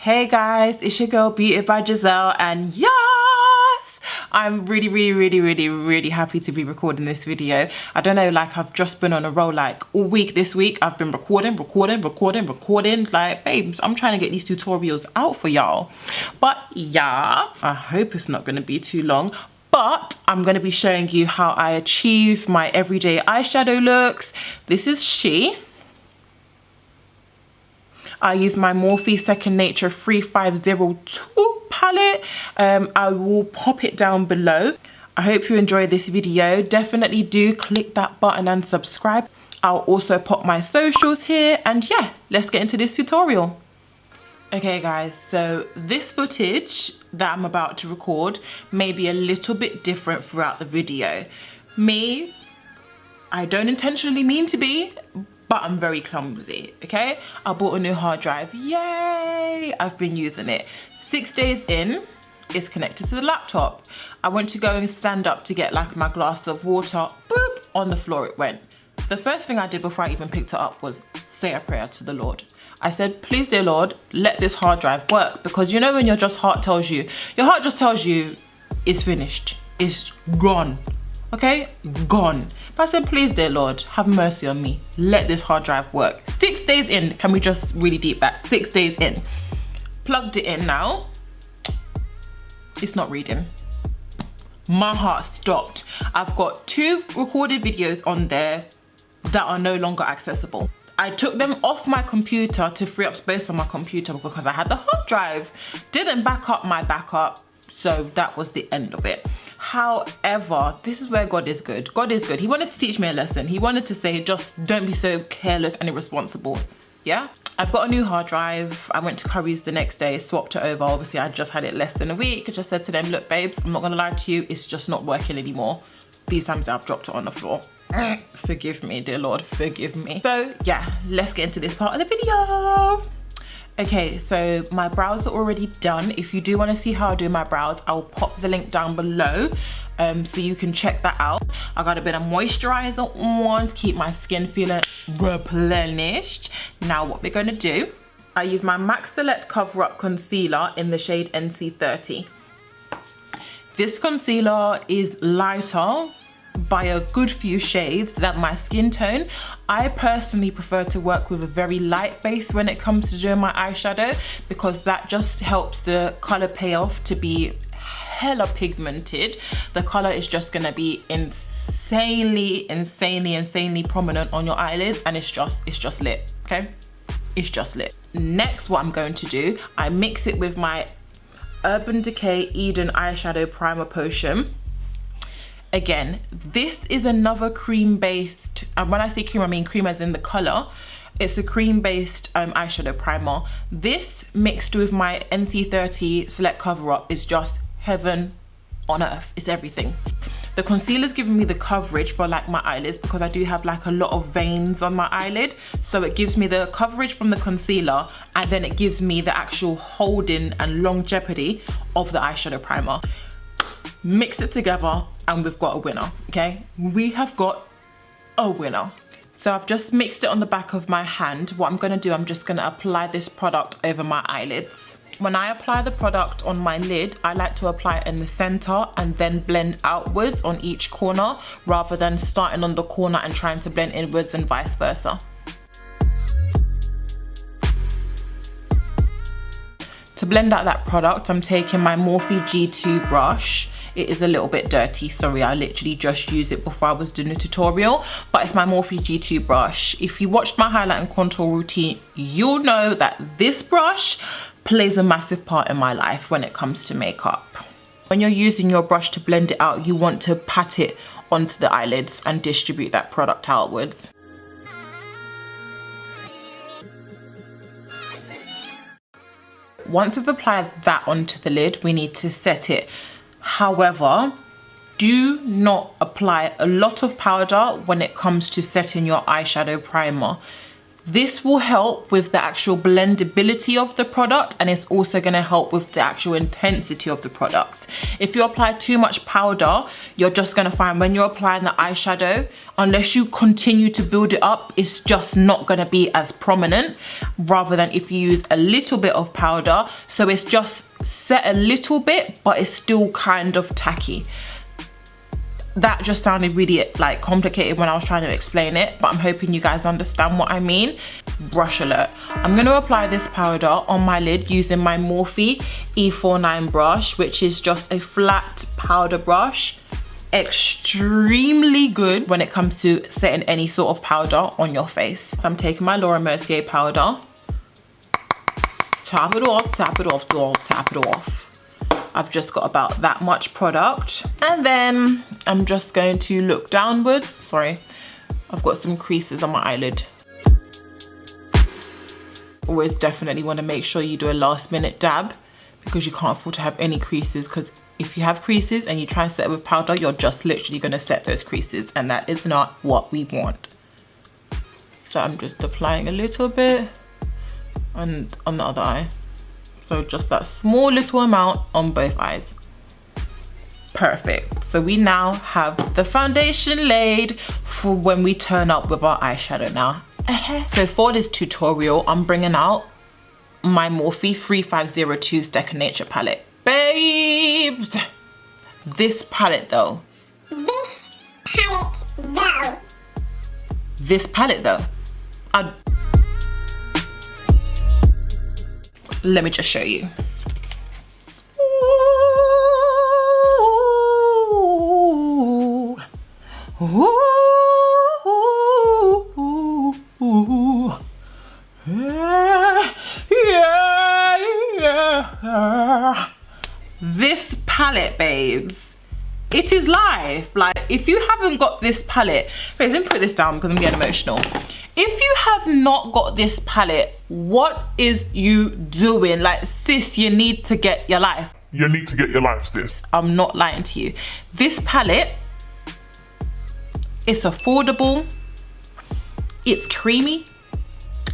Hey guys, it's your girl Beautybyjazzelle, and yes, I'm really happy to be recording this video. I don't know, like I've just been on a roll like all week this week. I've been recording. Like, babes, I'm trying to get these tutorials out for y'all. But yeah, I hope it's not going to be too long. But I'm going to be showing you how I achieve my everyday eyeshadow looks. This is she. I use my Morphe Second Nature 3502 palette. I will pop it down below. I hope you enjoy this video. Definitely do click that button and subscribe. I'll also pop my socials here, and yeah, let's get into this tutorial. Okay guys, so this footage that I'm about to record may be a little bit different throughout the video. I don't intentionally mean to be, but I'm very clumsy, okay? I bought a new hard drive, yay! I've been using it. 6 days in, it's connected to the laptop. I went to go and stand up to get like my glass of water, boop, on the floor it went. The first thing I did before I even picked it up was say a prayer to the Lord. I said, please dear Lord, let this hard drive work, because you know when your heart just tells you it's finished, it's gone. Okay, gone. But I said, please dear Lord, have mercy on me. Let this hard drive work. 6 days in, can we just really deep that? 6 days in. Plugged it in now. It's not reading. My heart stopped. I've got 2 recorded videos on there that are no longer accessible. I took them off my computer to free up space on my computer because I had the hard drive. Didn't back up my backup, so that was the end of it. However, this is where God is good. God is good. He wanted to teach me a lesson. He wanted to say, just don't be so careless and irresponsible. Yeah? I've got a new hard drive. I went to Curry's the next day, swapped it over. Obviously, I just had it less than a week. I just said to them, look, babes, I'm not gonna lie to you. It's just not working anymore. These times I've dropped it on the floor. Forgive me, dear Lord, forgive me. So yeah, let's get into this part of the video. Okay, so my brows are already done. If you do want to see how I do my brows, I'll pop the link down below so you can check that out. I got a bit of moisturizer on to keep my skin feeling replenished. Now what we're going to do, I use my MAC Select Cover Up Concealer in the shade NC30. This concealer is lighter by a good few shades than my skin tone. I personally prefer to work with a very light base when it comes to doing my eyeshadow, because that just helps the color pay off to be hella pigmented. The color is just gonna be insanely prominent on your eyelids, and it's just lit, okay? It's just lit. Next, what I'm going to do, I mix it with my Urban Decay Eden eyeshadow primer potion. Again, this is another cream-based, and when I say cream, I mean cream as in the color. It's a cream-based eyeshadow primer. This mixed with my NC30 Select Cover Up is just heaven on earth. It's everything. The concealer's giving me the coverage for like my eyelids, because I do have like a lot of veins on my eyelid. So it gives me the coverage from the concealer, and then it gives me the actual holding and longevity of the eyeshadow primer. Mix it together and we've got a winner, okay? We have got a winner. So I've just mixed it on the back of my hand. What I'm gonna do, I'm just gonna apply this product over my eyelids. When I apply the product on my lid, I like to apply it in the center and then blend outwards on each corner, rather than starting on the corner and trying to blend inwards and vice versa. To blend out that product, I'm taking my Morphe G2 brush. It is a little bit dirty, sorry, I literally just used it before I was doing a tutorial, but it's my Morphe G2 brush. If you watched my highlight and contour routine, you'll know that this brush plays a massive part in my life when it comes to makeup. When you're using your brush to blend it out, you want to pat it onto the eyelids and distribute that product outwards. Once we've applied that onto the lid, we need to set it. However, do not apply a lot of powder when it comes to setting your eyeshadow primer. This will help with the actual blendability of the product, and it's also going to help with the actual intensity of the products. If you apply too much powder, you're just going to find when you're applying the eyeshadow, unless you continue to build it up, it's just not going to be as prominent, rather than if you use a little bit of powder. So it's just set a little bit, but it's still kind of tacky. That just sounded really like complicated when I was trying to explain it, but I'm hoping you guys understand what I mean. Brush alert. I'm going to apply this powder on my lid using my Morphe E49 brush, which is just a flat powder brush. Extremely good when it comes to setting any sort of powder on your face. So I'm taking my Mercier powder. Tap it off, tap it off, tap it off. I've just got about that much product. And then I'm just going to look downward. Sorry, I've got some creases on my eyelid. Always definitely want to make sure you do a last minute dab, because you can't afford to have any creases, because if you have creases and you try and set it with powder, you're just literally going to set those creases, and that is not what we want. So I'm just applying a little bit on the other eye. So just that small little amount on both eyes. Perfect. So we now have the foundation laid for when we turn up with our eyeshadow now. So for this tutorial, I'm bringing out my Morphe 3502 Decay Nature palette. Babes! This palette though. This palette though. Let me just show you. Ooh. Ooh. Ooh. Yeah. Yeah. This palette, babes, it is life. Like, if you haven't got this palette, babes, let me put this down because I'm getting emotional. If you have not got this palette, what is you doing? Like, sis, you need to get your life. You need to get your life, sis. I'm not lying to you. This palette, it's affordable, it's creamy,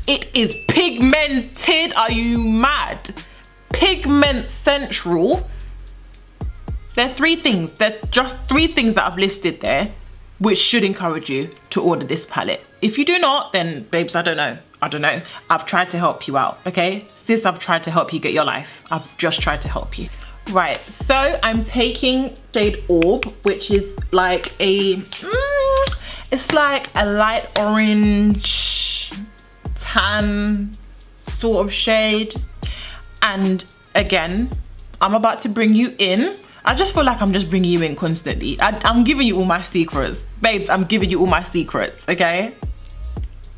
it is pigmented. Are you mad? Pigment central. There are three things. There's just three things that I've listed there, which should encourage you to order this palette. If you do not, then babes, I don't know. I've tried to help you out, okay? Sis, I've tried to help you get your life. I've just tried to help you. Right, so I'm taking shade Orb, which is like a, it's like a light orange, tan sort of shade. And again, I'm about to bring you in. I just feel like I'm just bringing you in constantly. I'm giving you all my secrets. Babes, I'm giving you all my secrets, okay?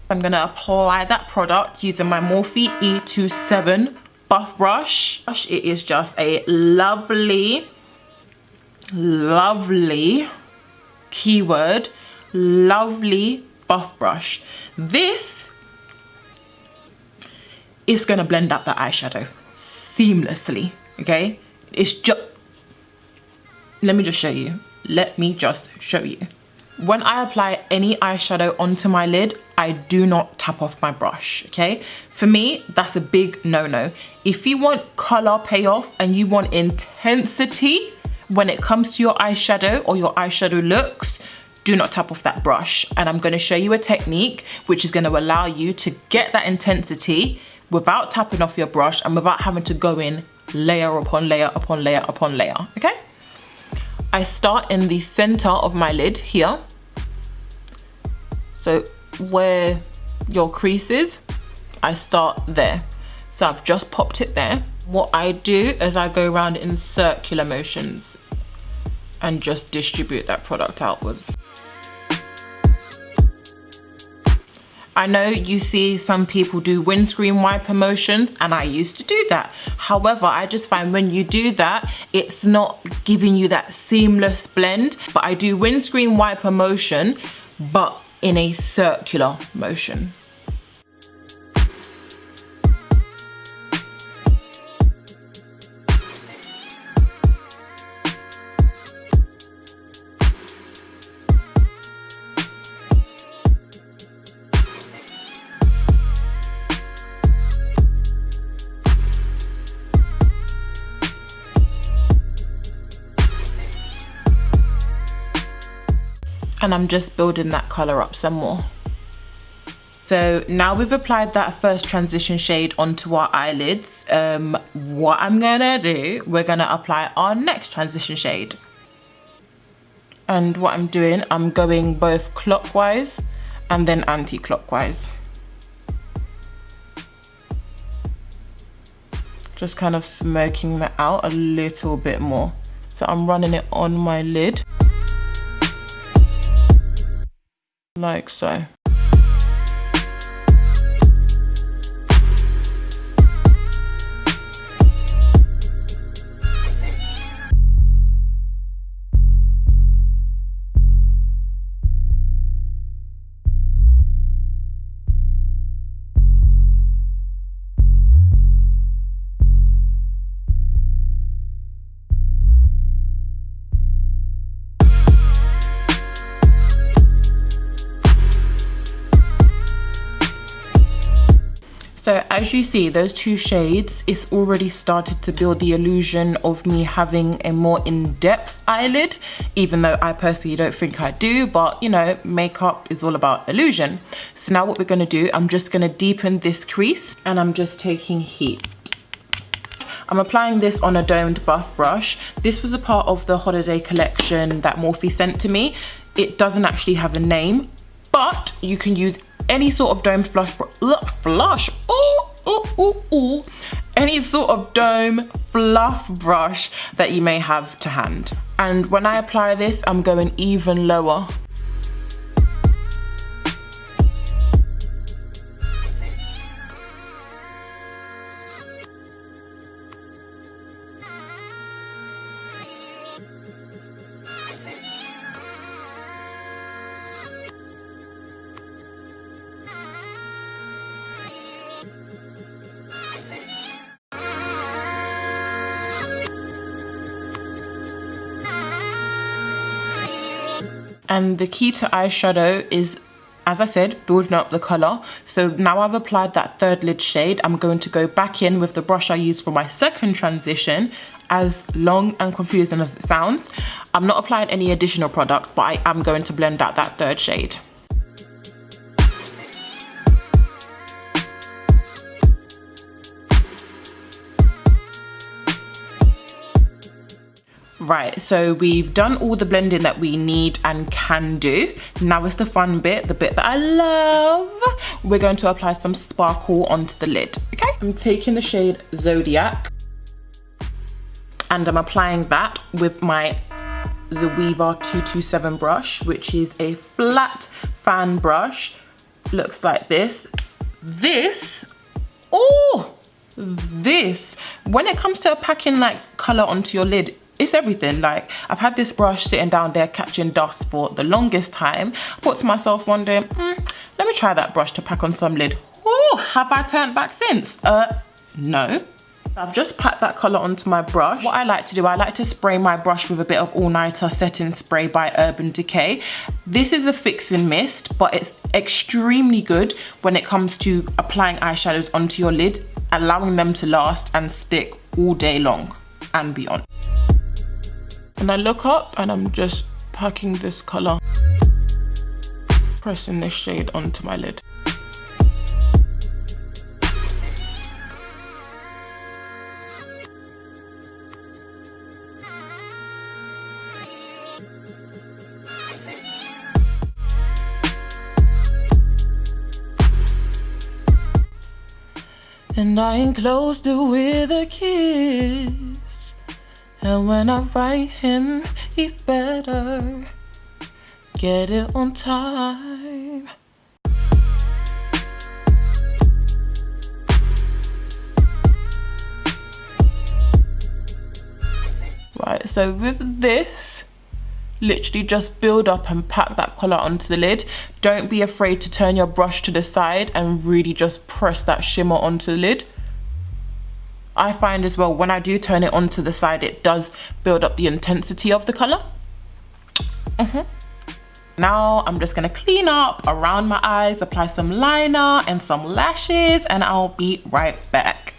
I'm gonna apply that product using my Morphe E27 buff brush. It is just a lovely, lovely, keyword, lovely buff brush. This is gonna blend out the eyeshadow seamlessly, okay? It's just, let me just show you. Let me just show you. When I apply any eyeshadow onto my lid, I do not tap off my brush, okay? For me, that's a big no-no. If you want color payoff and you want intensity when it comes to your eyeshadow or your eyeshadow looks, do not tap off that brush. And I'm gonna show you a technique which is gonna allow you to get that intensity without tapping off your brush and without having to go in layer upon layer upon layer upon layer, okay? I start in the center of my lid here. So where your crease is, I start there. So I've just popped it there. What I do is I go around in circular motions and just distribute that product outwards. I know you see some people do windscreen wiper motions, and I used to do that. However, I just find when you do that, it's not giving you that seamless blend. But I do windscreen wiper motion, but in a circular motion. And I'm just building that color up some more. So now we've applied that first transition shade onto our eyelids, what I'm gonna do, we're gonna apply our next transition shade. And what I'm doing, I'm going both clockwise and then anti-clockwise. Just kind of smoking that out a little bit more. So I'm running it on my lid, like so. So as you see, those two shades, it's already started to build the illusion of me having a more in-depth eyelid, even though I personally don't think I do, but you know, makeup is all about illusion. So now what we're gonna do, I'm just gonna deepen this crease and I'm just taking heat. I'm applying this on a domed buff brush. This was a part of the holiday collection that Morphe sent to me. It doesn't actually have a name, but you can use any sort of dome any sort of dome fluff brush that you may have to hand. And when I apply this, I'm going even lower. And the key to eyeshadow is, as I said, building up the color. So now I've applied that third lid shade, I'm going to go back in with the brush I used for my second transition. As long and confusing as it sounds, I'm not applying any additional product, but I am going to blend out that third shade. Right, so we've done all the blending that we need and can do. Now it's the fun bit, the bit that I love. We're going to apply some sparkle onto the lid, okay? I'm taking the shade Zodiac and I'm applying that with my Zoeva 227 brush, which is a flat fan brush. Looks like this. This, when it comes to packing like color onto your lid, it's everything. Like, I've had this brush sitting down there catching dust for the longest time. I thought to myself one day, let me try that brush to pack on some lid. Oh, have I turned back since? No. I've just packed that color onto my brush. What I like to do, I like to spray my brush with a bit of All Nighter Setting Spray by Urban Decay. This is a fixing mist, but it's extremely good when it comes to applying eyeshadows onto your lid, allowing them to last and stick all day long and beyond. And I look up and I'm just packing this color, pressing this shade onto my lid. And I enclosed it with a kiss. And when I write him, he better get it on time. Right, so with this, literally just build up and pack that color onto the lid. Don't be afraid to turn your brush to the side and really just press that shimmer onto the lid. I find as well, when I do turn it onto the side, it does build up the intensity of the color. Now I'm just gonna clean up around my eyes, apply some liner and some lashes, and I'll be right back.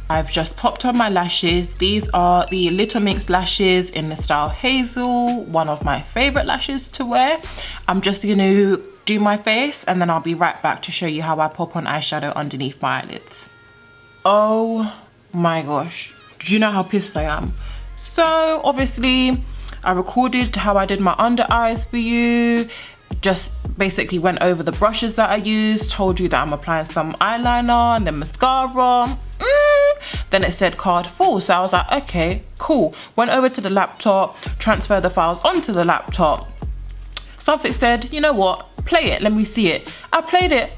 I've just popped on my lashes. These are the Little Mix lashes in the style Hazel, one of my favorite lashes to wear. I'm just gonna do my face and then I'll be right back to show you how I pop on eyeshadow underneath my eyelids. Oh my gosh, do you know how pissed I am? So obviously I recorded how I did my under eyes for you, just basically went over the brushes that I used, told you that I'm applying some eyeliner and then mascara. Then it said card full, so I was like, okay, cool. Went over to the laptop, transfer the files onto the laptop. Something said, you know what, play it, let me see it. I played it,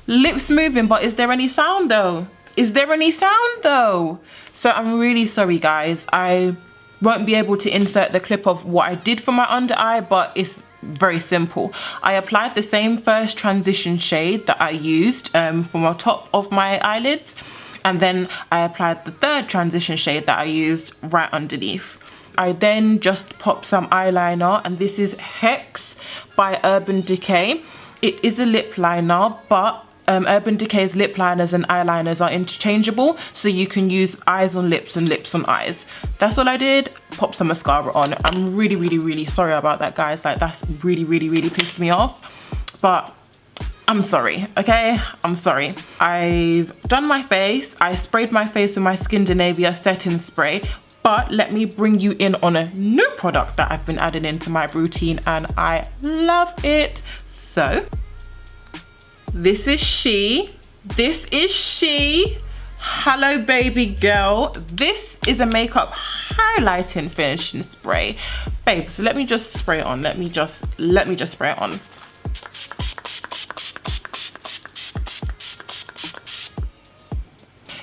lips moving, but is there any sound though? Is there any sound though? So I'm really sorry guys, I won't be able to insert the clip of what I did for my under eye, but it's very simple. I applied the same first transition shade that I used from the top of my eyelids, and then I applied the third transition shade that I used right underneath. I then just popped some eyeliner, and this is Hex by Urban Decay. It is a lip liner, but Urban Decay's lip liners and eyeliners are interchangeable, so you can use eyes on lips and lips on eyes. That's all I did. Pop some mascara on. I'm really sorry about that, guys. Like, that's really pissed me off, but I'm sorry, okay? I'm sorry. I've done my face. I sprayed my face with my Skindinavia setting spray, but let me bring you in on a new product that I've been adding into my routine and I love it. So this is she. Hello baby girl. This is a makeup highlighting finishing spray. Babe, so let me just spray it on. Let me just spray it on.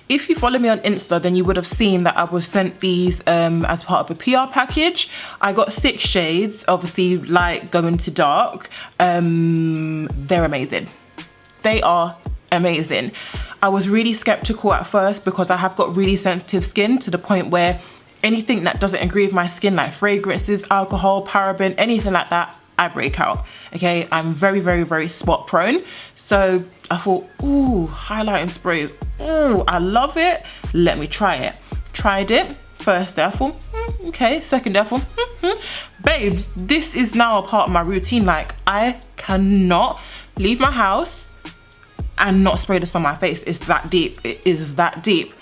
If you follow me on Insta, then you would have seen that I was sent these as part of a PR package. I got 6 shades, obviously light going to dark. They're amazing. They are amazing. I was really skeptical at first because I have got really sensitive skin to the point where anything that doesn't agree with my skin, like fragrances, alcohol, paraben, anything like that, I break out, okay? I'm very spot prone. So I thought, ooh, highlighting sprays, ooh, I love it. Let me try it. Tried it. First day I thought, okay. Second day I thought, babes, this is now a part of my routine. Like, I cannot leave my house and not spray this on my face. It's that deep. It is that deep.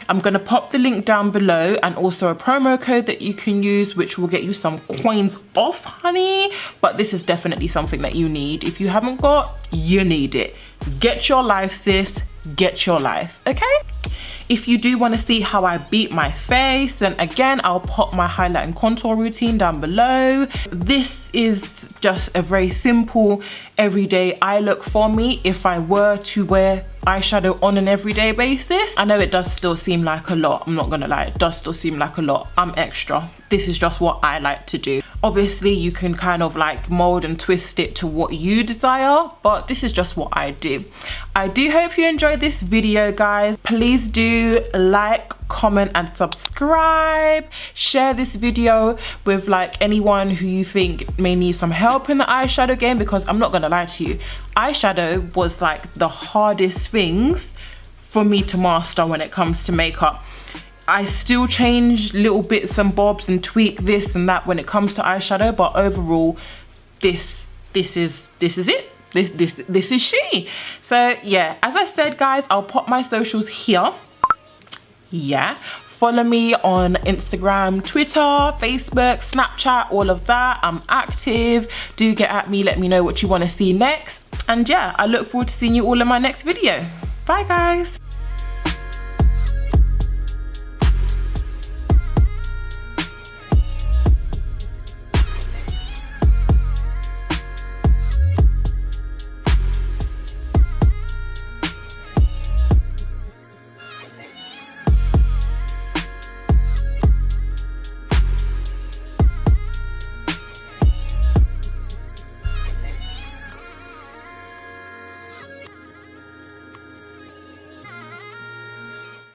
I'm gonna pop the link down below and also a promo code that you can use, which will get you some coins off, honey. But this is definitely something that you need. If you haven't got, you need it. Get your life, sis. Get your life, okay? If you do want to see how I beat my face, then again, I'll pop my highlight and contour routine down below. This is just a very simple everyday eye look for me if I were to wear eyeshadow on an everyday basis. I know it does still seem like a lot, I'm not gonna lie, it does still seem like a lot. I'm extra. This is just what I like to do. Obviously you can kind of like mold and twist it to what you desire, but this is just what I do. I do hope you enjoyed this video, guys. Please do like, comment and subscribe. Share this video with like anyone who you think may need some help in the eyeshadow game, because I'm not gonna lie to you, eyeshadow was like the hardest things for me to master when it comes to makeup. I still change little bits and bobs and tweak this and that when it comes to eyeshadow, but overall this is it. This is she. So yeah, as I said, guys, I'll pop my socials here. Yeah, follow me on Instagram, Twitter, Facebook, Snapchat, all of that. I'm active. Do get at me, let me know what you want to see next. And yeah, I look forward to seeing you all in my next video. Bye, guys.